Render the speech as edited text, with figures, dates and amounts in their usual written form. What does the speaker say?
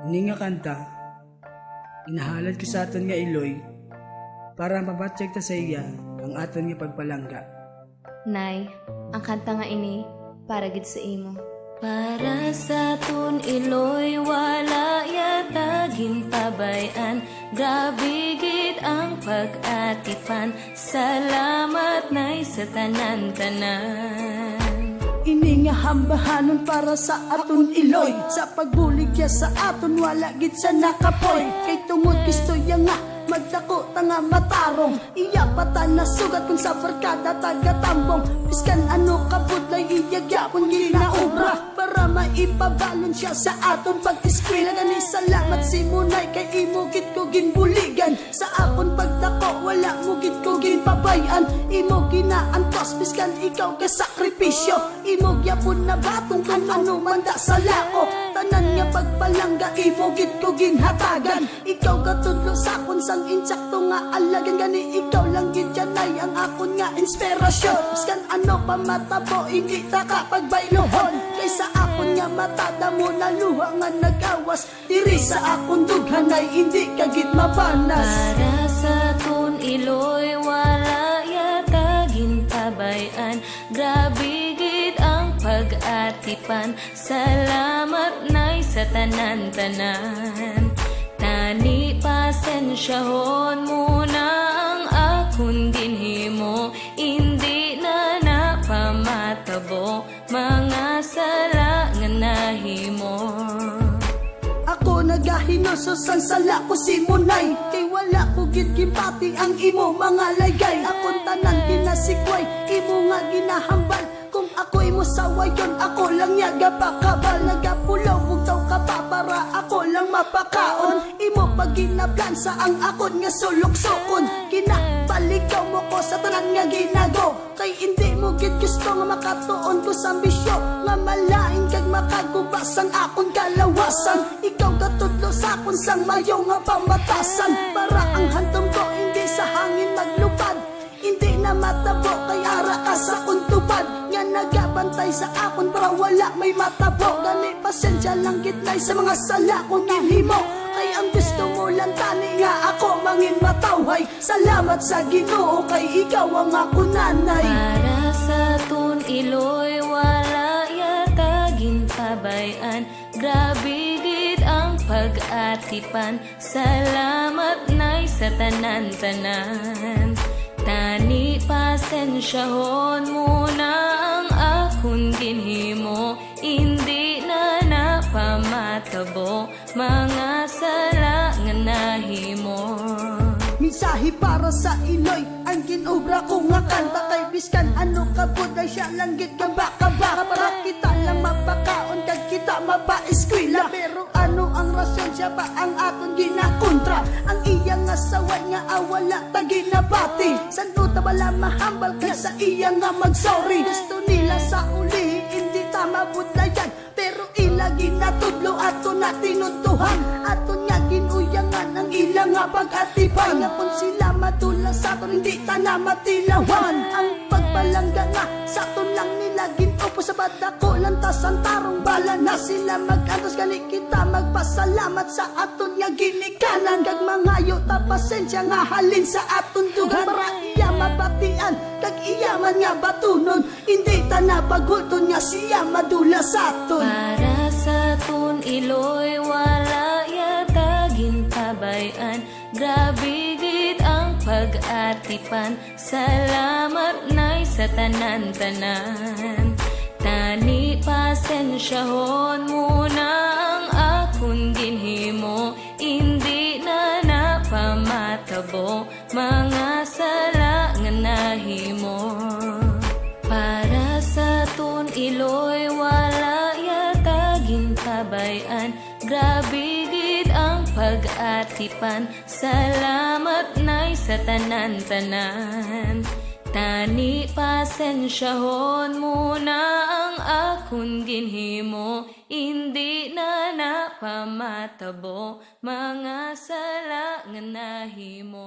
Ini nga kanta, inahalad ko sa aton nga iloy, para mabatsyag ta sa iya ang aton nga pagpalangga. Nay, ang kanta nga ini, para gid sa imo. Para sa tun iloy, wala yata ginpabayan. Grabe gid ang pag-atipan. Salamat nay sa tanan-tanan. Ini nga hambahanon para sa aton iloy, sa pagbuligya sa aton wala gid sa nakapoy. Kay tungod gusto ya nga magdako tanga matarong, iya patan na sugat kung sa barkada taga-tambong. Biskan ano kabudlay iyagya kung ginaobra, para maipabalon siya sa aton pag-eskwela. Gani salamat si Munay kay imo gid ko ginbuligan. Sa akon pagdako wala mo gid ko ginpabayan. Imo ginaantos biskan ikaw ka sakripisyo. Imo gyapon na batong kung ano man da sa lako. Tanan nga pagpalangga imo gid ko ginhatagan. Ikaw katudlo sa akon sang insakto nga alagan. Gani ikaw lang gid janay ang akon nga inspirasyon. Biskan ano pa matabo hindi ta kapagbaylohon. Kaysa akon nga matada mo na luha nga nagawas. Diri sa akon dughanay hindi ka gid mabanas. Para sa tun iloy, wala yata ginpabayan. Grabe gid ang pag-atipan. Salamat nay sa tanan-tanan. Tani pasensyahon muna ang akong ginhimo. Hindi na napamatabo mga sala nga nahimo. Ako nagahinososan sala ko si Munay, kay wala ko gid gipati ang imo mga laygay. Akong tanan ginasikway, imo nga ginahambal. Kung ako imo sawayon, ako lang yaga pakabal. Nagapulaw bugtaw ka pa para ako lang mapakaon. Imo pag ginaplansa ang akon nga sulok-sukon. Kinapalikaw mo ko sa tanan nga ginago. Kay hindi mo gid gusto nga makatuon ko sa ambisyo. Nga malain kag makagubas ang akon kalawasan. Ikaw katudlo sa akon sang mayo nga pamatasan. Para ang hantom ko hindi sa hangin maglupad. Hindi na matabo kay ara ka sa kuntupad. Nga nagabantay sa akon para wala may matabo. Gani pasensya lang gitnay sa mga sala kong ginhimo. Kay ang gusto mo lang tani nga ako mangin matawhay. Salamat sa Ginoo kay ikaw ang ako nanay. Para sa tun iloy, wala yata ginpabayan. Grabe gid ang pag-atipan. Salamat nay sa tanan-tanan. Tani pasensyahon muna ang akong ginhimo. Hindi na napamatabo mga sala nga nahimo. Mensahe para sa iloy, ang ginobra ko nga kanta. Kay biskan ano kabuday siya lang gid ka baka para kita lang mapakaon kag kita mapa-eskwela. Pero ano ang rasyon siya pa ang aton ginakontra. Ang iya nga saway nga awala ta ginabati. San ta wala mahambal kaya sa iya nga mag-sorry. Gusto nila sa uli hindi ta mabudlayan, pero ila ginatudlo ato na tinuntuhan. Ato nga ginuyangan ang ilang nga pag-atipan. Nga kung sila madula sa aton hindi ta na matilawan. Ang pagpalangga nga sa aton lang nila gintupo sa badako lantas ang tarong bala na sila mag-antos. Gani kita magpasalamat sa aton nga ginikanan. Kag mangayo ta pasensya nga halin sa aton dugan. Para iya mabatian kag iya man nga batunon. Hindi ta na paghulton nga siya madula sa aton. Para sa tun iloy, wala yata ginpabayan. Grabe gid ang pag-atipan. Salamat nay sa tanan-tanan. Tani pasensyahon muna ang akong ginhimo. Hindi na napamatabo mga sala nga nahimo. Para sa tun iloy, wala yata ginpabayan. Grabe gid ang pag-atipan. Salamat nay sa tanan-tanan. Tani pasensyahon muna ang akong ginhimo. Hindi na napamatabo mga sala nga nahimo.